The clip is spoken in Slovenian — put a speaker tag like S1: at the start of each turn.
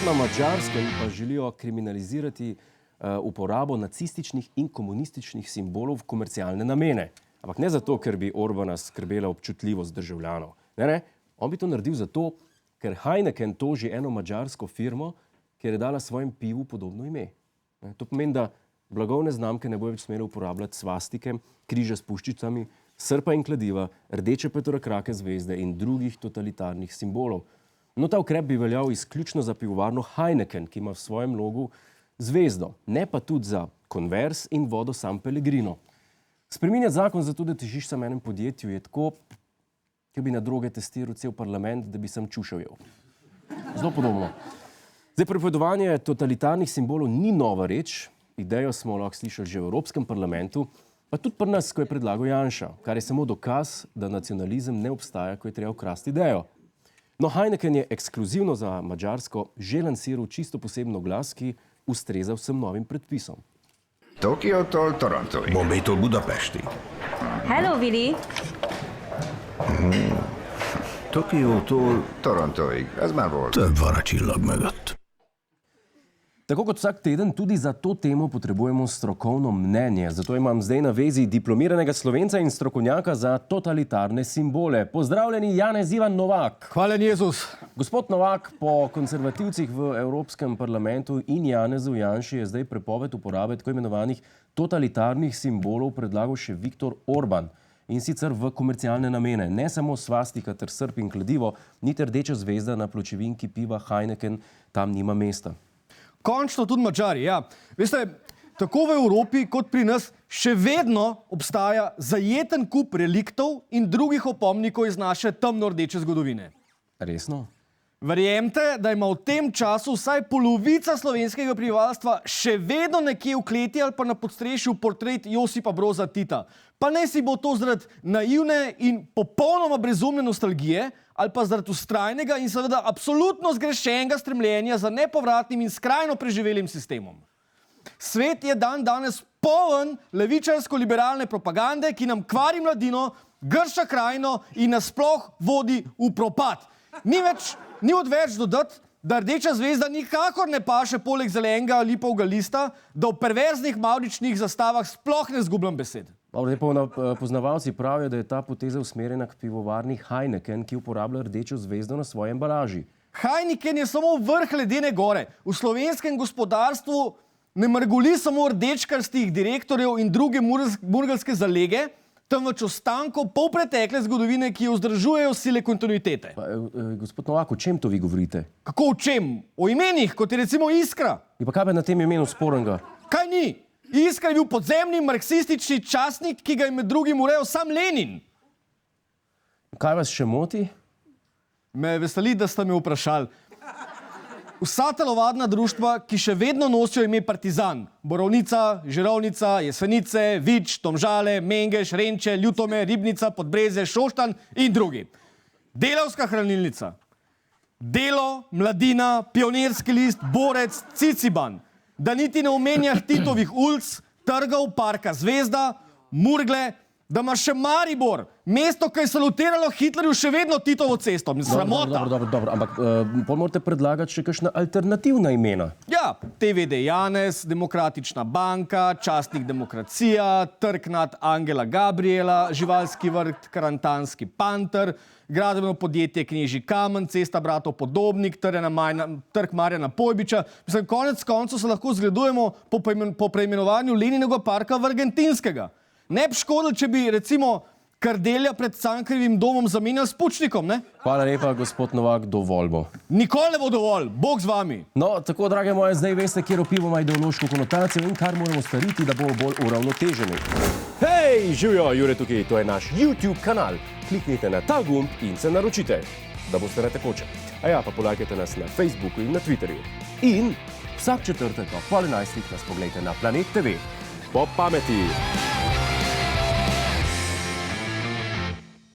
S1: Na Madžarskem pa želijo kriminalizirati uporabo nacističnih in komunističnih simbolov v komercialne namene. Ampak ne zato, ker bi Orbana skrbela občutljivost državljanov. Ne. On bi to naredil zato, ker Heineken toži eno madžarsko firmo, ker je dala svojim pivu podobno ime. To pomeni, da blagovne znamke ne bojo več smele uporabljati svastike, križe s puščicami, srpa in kladiva, rdeče petokrake zvezde in drugih totalitarnih simbolov. No, ta ukrep bi veljal izključno za pivovarno Heineken, ki ima v svojem logu zvezdo, ne pa tudi za Converse in vodo San Pellegrino. Spreminjati zakon zato, da težiš samo enem podjetju, je tako, ki bi na droge testiral cel parlament, da bi sem čušal jev. Zelo podobno. Zdaj, prepovedovanje totalitarnih simbolov ni nova reč, idejo smo lahko slišali že v Evropskem parlamentu, pa tudi pri nas, ko je predlagal Janša, kar je samo dokaz, da nacionalizem ne obstaja, ko je treba ukrasti idejo. No, Heineken je ekskluzivno za Madžarsko že lansiral čisto posebno glas, ki ustreza vsem novim predpisom.
S2: Tokiótól Torontóig.
S3: Bombaytól Budapestig.
S4: Hello, Willy!
S3: Tokiótól
S2: Torontóig. Ez már volt.
S3: több van a csillag mögött.
S1: Tako kot vsak teden, tudi za to temo potrebujemo strokovno mnenje. Zato imam zdaj na vezi diplomiranega Slovenca in strokovnjaka za totalitarne simbole. Pozdravljeni, Janez Ivan Novak.
S5: Hvala, Jezus.
S1: Gospod Novak, po konservativcih v Evropskem parlamentu in Janezu Janši je zdaj prepoved uporabe tako imenovanih totalitarnih simbolov predlagal še Viktor Orban. In sicer v komercialne namene. Ne samo svastika ter srp in kladivo, niti rdeča zvezda na pločevinki piva Heineken tam nima mesta.
S5: Končno tudi Madžari, ja. Veste, tako v Evropi kot pri nas še vedno obstaja zajeten kup reliktov in drugih opomnikov iz naše temno-rdeče zgodovine.
S1: Resno?
S5: Verjemite, da ima v tem času vsaj polovica slovenskega prebivalstva še vedno nekje v kleti ali pa na podstrešju portret Josipa Broza Tita. Pa ne si bo to zaradi naivne in popolnoma brezumne nostalgije ali pa zaradi vztrajnega in seveda absolutno zgrešenega stremljenja za nepovratnim in skrajno preživelim sistemom. Svet je danes poln levičarsko-liberalne propagande, ki nam kvari mladino, grša krajino in nas sploh vodi v propad. Ni odveč dodati, da rdeča zvezda nikakor ne paše poleg zelenega lipovega lista, da v perverznih mavričnih zastavah sploh ne zgubljam besed.
S1: Poznavalci pravijo, da je ta poteza usmerjena k pivovarni Heineken, ki uporablja rdečo zvezdo na svoji embalaži.
S5: Heineken je samo vrh ledene gore. V slovenskem gospodarstvu ne mrgoli samo rdečkarstih direktorjev in druge murgalske zalege, temveč ostankov polpretekle zgodovine, ki jo vzdržujejo sile kontinuitete.
S1: Gospod Novak, o čem to vi govorite?
S5: Kako o čem? O imenih, kot je recimo Iskra.
S1: In pa kaj bi na tem imenu sporenega?
S5: Kaj ni? Iskra je bil podzemni marksistični časnik, ki ga je med drugim urejal sam Lenin.
S1: Kaj vas še moti?
S5: Me veseli, da ste me vprašali. Vsa telovadna društva, ki še vedno nosijo ime Partizan, Borovnica, Žirovnica, Jesenice, Vič, Domžale, Mengeš, Renče, Ljutome, Ribnica, Podbreze, Šoštanj in drugi. Delavska hranilnica, Delo, Mladina, Pionirski list, Borec, Ciciban, da niti ne omenjah Titovih ulic, trgov, parka Zvezda, Murgle, da ima še Maribor, mesto, ki je salutiralo Hitlerju, še vedno Titovo cesto. Sramota.
S1: Dobro, ampak morate predlagati še kakšna alternativna imena.
S5: Ja, TVD Janez, Demokratična banka, Častnik demokracija, Trg nad Angela Gabriela, Živalski vrt, Karantanski panter, gradbeno podjetje Knežji kamen, Cesta bratov Podobnik, Trg Marjana Pojbiča. Mislim, konec koncev se lahko zgledujemo po preimenovanju Leninega parka v Argentinskega. Ne bi škodilo, če bi recimo Kardelja pred Cankarjevim domom zamenjali s Pučnikom, ne?
S1: Hvala lepa, gospod Novak, dovolj bo.
S5: Nikoli ne bo dovolj, Bog z vami.
S1: No, tako, drage moje, zdaj veste, kjer pivo ima ideološko konotacijo in kar moramo storiti, da bomo bolj uravnoteženi. Hej, živjo, Jure tukaj, to je naš YouTube kanal. Kliknite na ta gumb in se naročite, da boste na tekoče. A ja, pa polajkajte nas na Facebooku in na Twitterju. In vsak četrtek ob 11:30 nas poglejte na Planet TV. Po pameti!